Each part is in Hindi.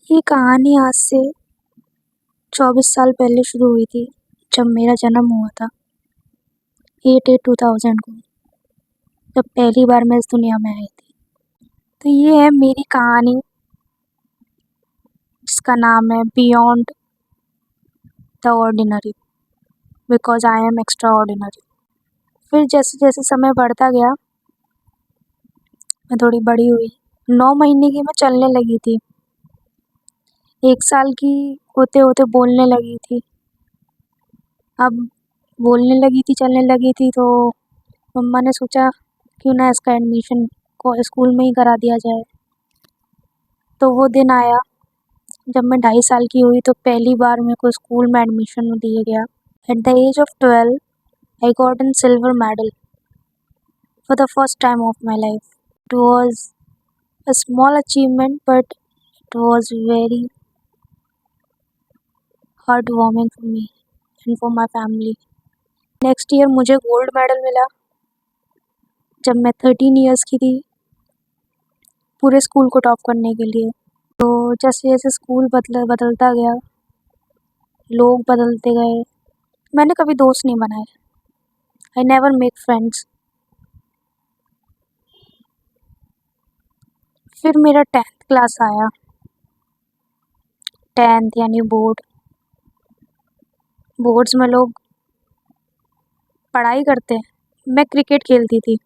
ये कहानी आज से 24 साल पहले शुरू हुई थी, जब मेरा जन्म हुआ था 8/8/2000 को, जब पहली बार मैं इस दुनिया में आई थी। तो ये है मेरी कहानी, जिसका नाम है beyond the ordinary, because I am extra ordinary. फिर जैसे जैसे समय बढ़ता गया, मैं थोड़ी बड़ी हुई। 9 महीने की मैं चलने लगी थी। 1 साल की होते होते बोलने लगी थी। अब बोलने लगी थी, चलने लगी थी, तो मम्मा ने सोचा क्यों ना इसका एडमिशन को स्कूल में ही करा दिया जाए। तो वो दिन आया जब मैं 2.5 साल की हुई, तो पहली बार मेरे को स्कूल में एडमिशन दिया गया। At the age of 12 I got an silver medal for the first time of my life. It was a small achievement, but it was very heart warming for me and for my family. Next year मुझे गोल्ड मेडल मिला जब मैं 13 ईयर्स की थी, पूरे स्कूल को टॉप करने के लिए। तो जैसे जैसे स्कूल बदलता गया, लोग बदलते गए, मैंने कभी दोस्त नहीं बनाए। I never make friends. फिर मेरा 10th क्लास आया। 10th यानी बोर्ड्स में लोग पढ़ाई करते हैं, मैं क्रिकेट खेलती थी।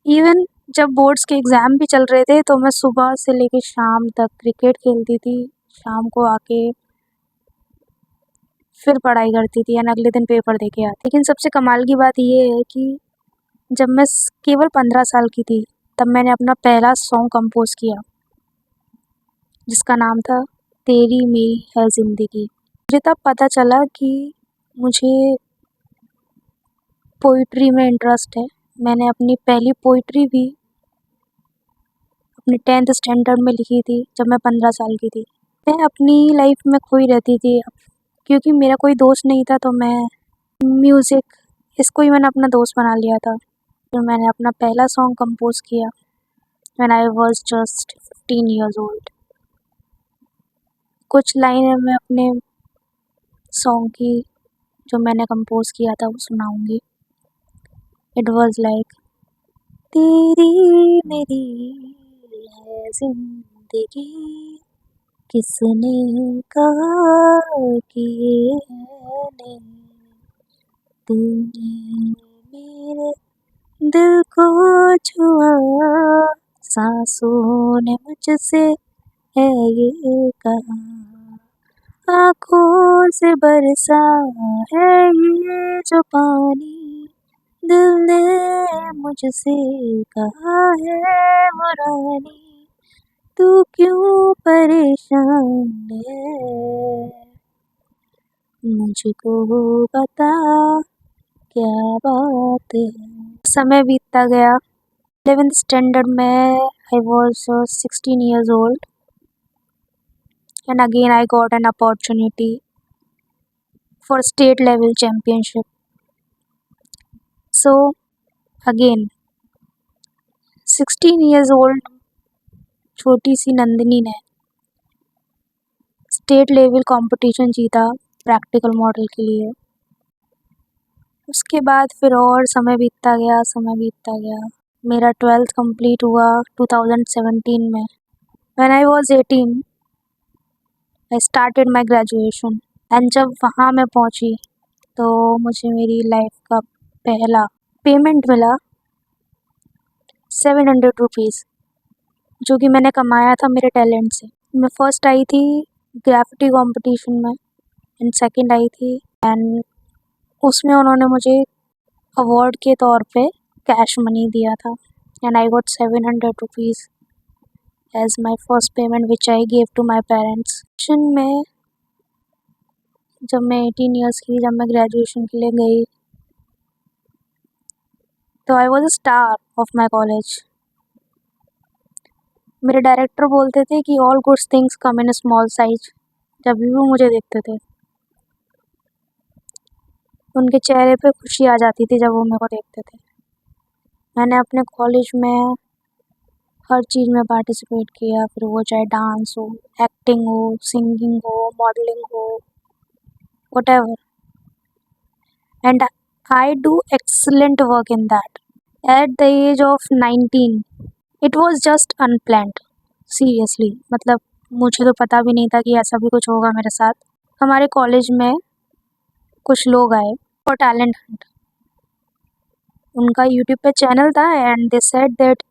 इवन जब बोर्ड्स के एग्ज़ाम भी चल रहे थे, तो मैं सुबह से लेकर शाम तक क्रिकेट खेलती थी। शाम को आके फिर पढ़ाई करती थी, यानी अगले दिन पेपर दे के आती। लेकिन सबसे कमाल की बात ये है कि जब मैं केवल 15 साल की थी, तब मैंने अपना पहला सॉन्ग कंपोज़ किया, जिसका नाम था तेरी मेरी है ज़िंदगी। मुझे तब पता चला कि मुझे पोइट्री में इंटरेस्ट है। मैंने अपनी पहली पोइट्री भी अपने 10th स्टैंडर्ड में लिखी थी, जब मैं 15 साल की थी। मैं अपनी लाइफ में खोई रहती थी, क्योंकि मेरा कोई दोस्त नहीं था, तो मैं म्यूज़िक इसको ही मैंने अपना दोस्त बना लिया था। तो मैंने अपना पहला सॉन्ग कंपोज़ किया when I was just 15 years old. कुछ लाइनें मैं अपने सॉन्ग की जो मैंने कंपोज़ किया था वो सुनाऊँगी। इट वाज़ लाइक, तेरी मेरी है ज़िंदगी, किसने कहा कि ये है नहीं, तूने मेरे दिल को छुआ, सांसों ने मुझसे है ये कहा, आँखों से बरसा है ये जो पानी, दिल ने मुझसे कहा है वो रानी, तू क्यों परेशान है, मुझको बता क्या बात है। समय बीतता गया। 11th स्टैंडर्ड में I was 16 years old, and again I got an opportunity for state level championship. So again 16 years old छोटी सी नंदिनी ने स्टेट लेवल कंपटीशन जीता प्रैक्टिकल मॉडल के लिए। उसके बाद फिर और समय बीतता गया। मेरा 12th कंप्लीट हुआ 2017 में। When I was 18 I started my graduation, and जब वहाँ मैं पहुँची, तो मुझे मेरी लाइफ का पहला पेमेंट मिला 700 रुपीज़, जो कि मैंने कमाया था मेरे टैलेंट से। मैं फर्स्ट आई थी ग्राफिटी कंपटीशन में, एंड सेकंड आई थी, एंड उसमें उन्होंने मुझे अवार्ड के तौर पे कैश मनी दिया था, and I got 700 rupees as my first payment which I gave to my parents. में जब मैं 18 ईयर्स की, जब मैं ग्रेजुएशन के लिए गई, तो I was a star of my college. मेरे डायरेक्टर बोलते थे कि all good things come in small size. जब भी वो मुझे देखते थे, उनके चेहरे पे खुशी आ जाती थी जब वो मेरे को देखते थे। मैंने अपने कॉलेज में हर चीज़ में पार्टिसिपेट किया, फिर वो चाहे डांस हो, एक्टिंग हो, सिंगिंग हो, मॉडलिंग हो, whatever, and I do excellent work in that at the age of 19। It was just unplanned, seriously. मतलब मुझे तो पता भी नहीं था कि ऐसा भी कुछ होगा मेरे साथ। हमारे कॉलेज में कुछ लोग आए और टैलेंट हंट, उनका यूट्यूब पे चैनल था, एंड दे सेड दैट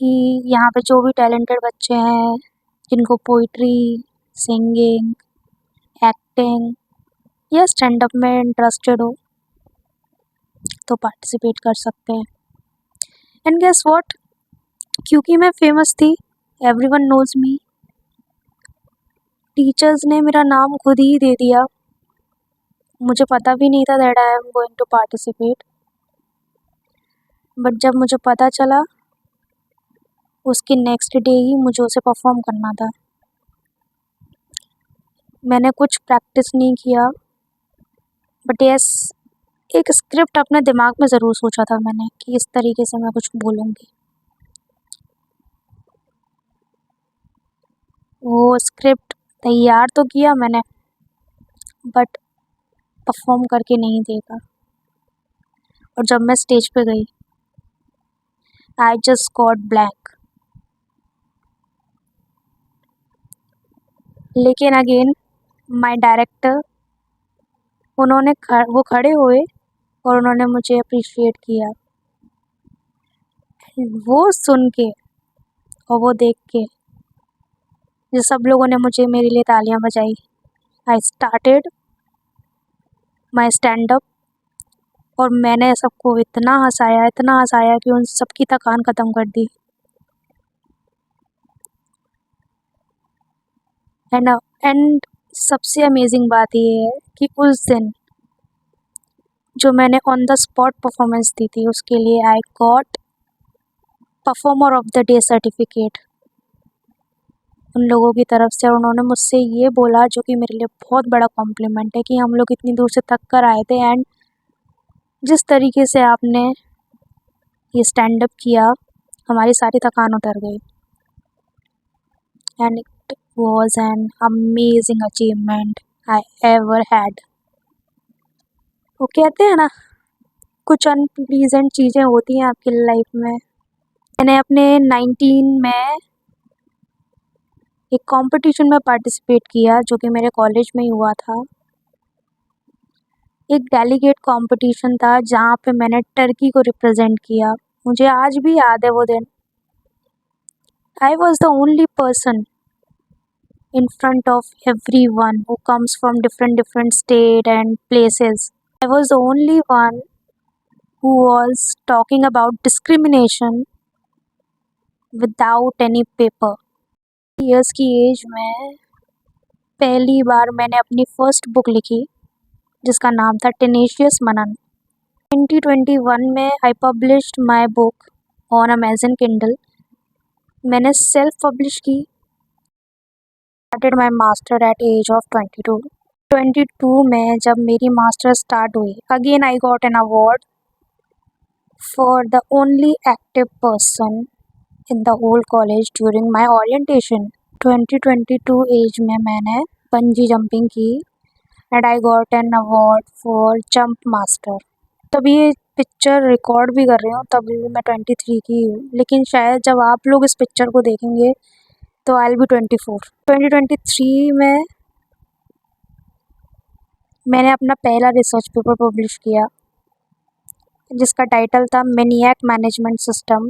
कि यहाँ पे जो भी टैलेंटेड बच्चे हैं जिनको पोइट्री, सिंगिंग, एक्टिंग या स्टैंड अप में इंटरेस्टेड हो तो पार्टिसिपेट कर सकते हैं। एंड गेस व्हाट, क्योंकि मैं फेमस थी, एवरीवन नोज मी, टीचर्स ने मेरा नाम खुद ही दे दिया। मुझे पता भी नहीं था that I am going to participate, but जब मुझे पता चला उसके नेक्स्ट डे ही मुझे उसे परफॉर्म करना था। मैंने कुछ प्रैक्टिस नहीं किया, बट यस, एक स्क्रिप्ट अपने दिमाग में ज़रूर सोचा था मैंने कि इस तरीके से मैं कुछ बोलूँगी। वो स्क्रिप्ट तैयार तो किया मैंने, बट परफॉर्म करके नहीं देखा। और जब मैं स्टेज पे गई, आई जस्ट गॉट ब्लैंक। लेकिन अगेन माय डायरेक्टर, वो खड़े हुए और उन्होंने मुझे अप्रिशिएट किया। वो सुन के और वो देख के जो सब लोगों ने मुझे मेरे लिए तालियां बजाई, I started my stand up, और मैंने सबको इतना हंसाया कि उन सबकी थकान ख़त्म कर दी। एंड सबसे अमेजिंग बात ये है कि उस दिन जो मैंने ऑन द स्पॉट परफॉर्मेंस दी थी उसके लिए I got performer of the day certificate उन लोगों की तरफ से। और उन्होंने मुझसे ये बोला, जो कि मेरे लिए बहुत बड़ा कॉम्प्लीमेंट है, कि हम लोग इतनी दूर से थक कर आए थे, एंड जिस तरीके से आपने ये स्टैंड अप किया हमारी सारी थकान उतर गई। And it was an amazing achievement I ever had. वो कहते हैं ना, कुछ अनप्लीजेंट चीज़ें होती हैं आपकी लाइफ में। मैंने अपने 19 में एक कंपटीशन में पार्टिसिपेट किया जो कि मेरे कॉलेज में ही हुआ था। एक डेलीगेट कंपटीशन था जहाँ पे मैंने टर्की को रिप्रेजेंट किया। मुझे आज भी याद है वो दिन। I was the only person in front of everyone who comes from different state and places. I was the only one who was talking about discrimination without any paper. Years की एज में पहली बार मैंने अपनी फर्स्ट बुक लिखी जिसका नाम था टेनेशियस मनन। 2021 में I published my book on Amazon Kindle. मैंने सेल्फ पब्लिश की। Started my master at age of 22 में जब मेरी मास्टर स्टार्ट हुई, again I got an award for the only active person in the whole college during my orientation. 2022 age में मैंने बंजी जंपिंग की and I got an award for jump master. तभी ये पिक्चर रिकॉर्ड भी कर रही हूँ, तभी मैं 23 की हूँ, लेकिन शायद जब आप लोग इस पिक्चर को देखेंगे तो आई बी 24। 2023 में मैंने अपना पहला रिसर्च पेपर पब्लिश किया जिसका टाइटल था मैनिएक मैनेजमेंट सिस्टम,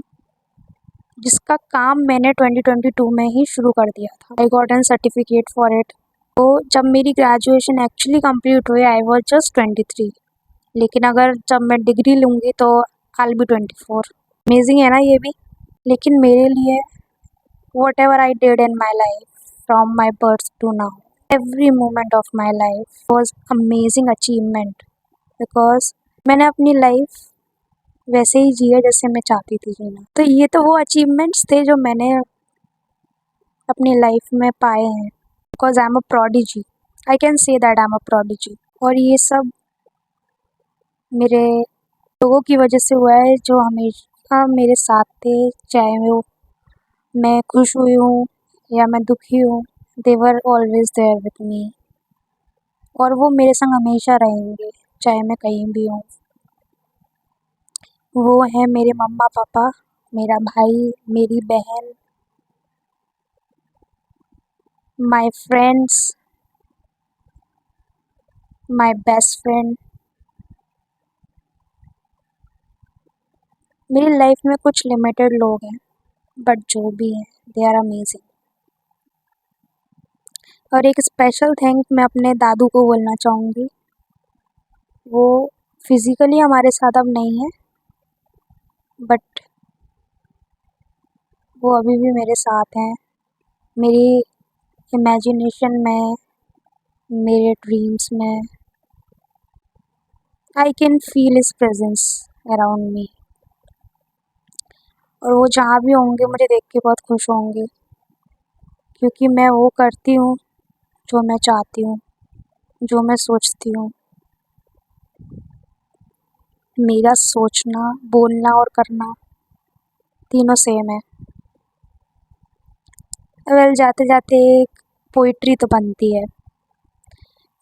जिसका काम मैंने 2022 में ही शुरू कर दिया था। आई got N certificate for it. तो जब मेरी ग्रेजुएशन एक्चुअली कंप्लीट हुई आई वॉज जस्ट 23, लेकिन अगर जब मैं डिग्री लूँगी तो आई बी 24। अमेजिंग है ना ये भी। लेकिन मेरे लिए whatever I did in my life from my birth to now, every moment of my life was amazing achievement because मैंने अपनी लाइफ वैसे ही जिया जैसे मैं चाहती थी जीना। तो ये तो वो अचीवमेंट्स थे जो मैंने अपनी लाइफ में पाए हैं because I am a prodigy. I can say that I am a prodigy. और ये सब मेरे लोगों की वजह से हुआ है जो हमेशा मेरे साथ थे, चाहे वो मैं खुश हुई हूँ या मैं दुखी हूँ, they were always there with me. और वो मेरे संग हमेशा रहेंगे, चाहे मैं कहीं भी हूँ। वो हैं मेरे मम्मा पापा, मेरा भाई, मेरी बहन, my friends, my best friend. मेरी लाइफ में कुछ लिमिटेड लोग हैं, बट जो भी हैं दे आर अमेजिंग। और एक स्पेशल थैंक मैं अपने दादू को बोलना चाहूँगी। वो फिज़िकली हमारे साथ अब नहीं है, बट वो अभी भी मेरे साथ हैं, मेरी इमेजिनेशन में, मेरे ड्रीम्स में। I can feel his presence around me. और वो जहाँ भी होंगे मुझे देख के बहुत खुश होंगे, क्योंकि मैं वो करती हूँ जो मैं चाहती हूँ, जो मैं सोचती हूँ। मेरा सोचना, बोलना और करना तीनों सेम है। वेल जाते जाते एक पोइट्री तो बनती है।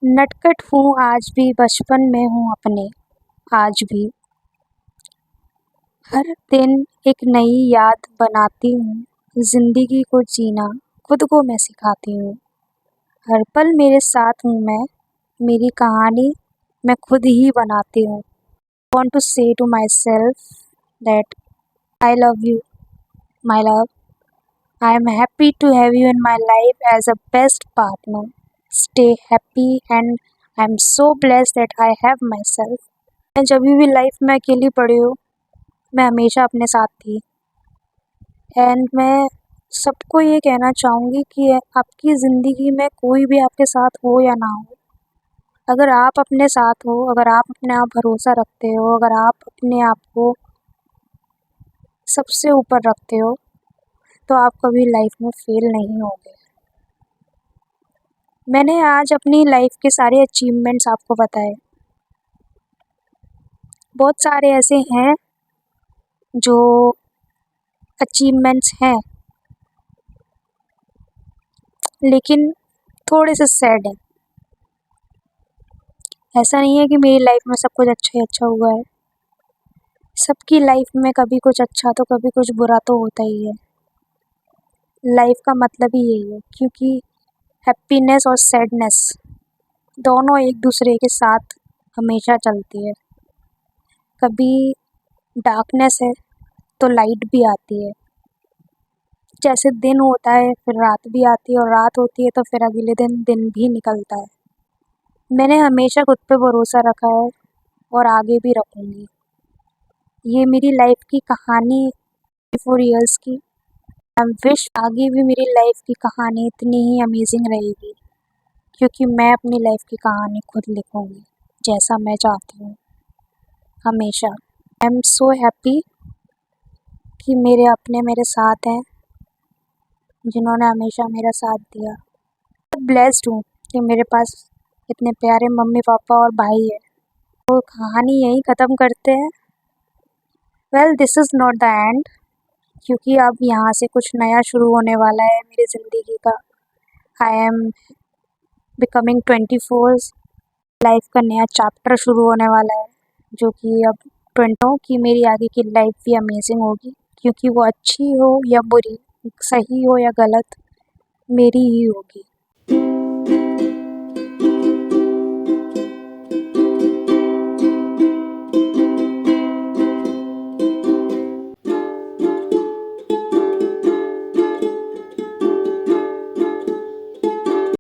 नटखट हूँ आज भी, बचपन में हूँ अपने आज भी। हर दिन एक नई याद बनाती हूँ, जिंदगी को जीना खुद को मैं सिखाती हूँ। हर पल मेरे साथ हूँ मैं, मेरी कहानी मैं खुद ही बनाती हूँ। Want to say to myself that I love you, my love. I am happy to have you in my life as a best partner. Stay happy and I am so blessed that I have myself. मैं जब भी लाइफ में अकेली पड़ी हूँ, मैं हमेशा अपने साथ थी। एंड मैं सबको ये कहना चाहूँगी कि आपकी ज़िंदगी में कोई भी आपके साथ हो या ना हो, अगर आप अपने साथ हो, अगर आप अपने आप भरोसा रखते हो, अगर आप अपने आप को सबसे ऊपर रखते हो, तो आप कभी लाइफ में फेल नहीं होगे। मैंने आज अपनी लाइफ के सारे अचीवमेंट्स आपको बताए। बहुत सारे ऐसे हैं जो अचीवमेंट्स हैं, लेकिन थोड़े से सैड हैं। ऐसा नहीं है कि मेरी लाइफ में सब कुछ अच्छा ही अच्छा हुआ है। सबकी लाइफ में कभी कुछ अच्छा तो कभी कुछ बुरा तो होता ही है। लाइफ का मतलब ही यही है, क्योंकि हैप्पीनेस और सैडनेस दोनों एक दूसरे के साथ हमेशा चलती है। कभी डार्कनेस है तो लाइट भी आती है। जैसे दिन होता है फिर रात भी आती है, और रात होती है तो फिर अगले दिन दिन भी निकलता है। मैंने हमेशा खुद पे भरोसा रखा है और आगे भी रखूँगी। ये मेरी लाइफ की कहानी 4 इयर्स की। आई विश आगे भी मेरी लाइफ की कहानी इतनी ही अमेजिंग रहेगी, क्योंकि मैं अपनी लाइफ की कहानी खुद लिखूँगी जैसा मैं चाहती हूँ हमेशा। आई एम सो हैप्पी कि मेरे अपने मेरे साथ हैं, जिन्होंने हमेशा मेरा साथ दिया। बहुत ब्लेस्ड हूँ कि मेरे पास इतने प्यारे मम्मी पापा और भाई है। तो कहानी यहीं ख़त्म करते हैं। Well this is not the end, क्योंकि अब यहाँ से कुछ नया शुरू होने वाला है मेरी ज़िंदगी का। आई एम बिकमिंग 24, लाइफ का नया चैप्टर शुरू होने वाला है, जो कि अब 20 की मेरी आगे की लाइफ भी अमेजिंग होगी, क्योंकि वो अच्छी हो या बुरी, सही हो या गलत, मेरी ही होगी।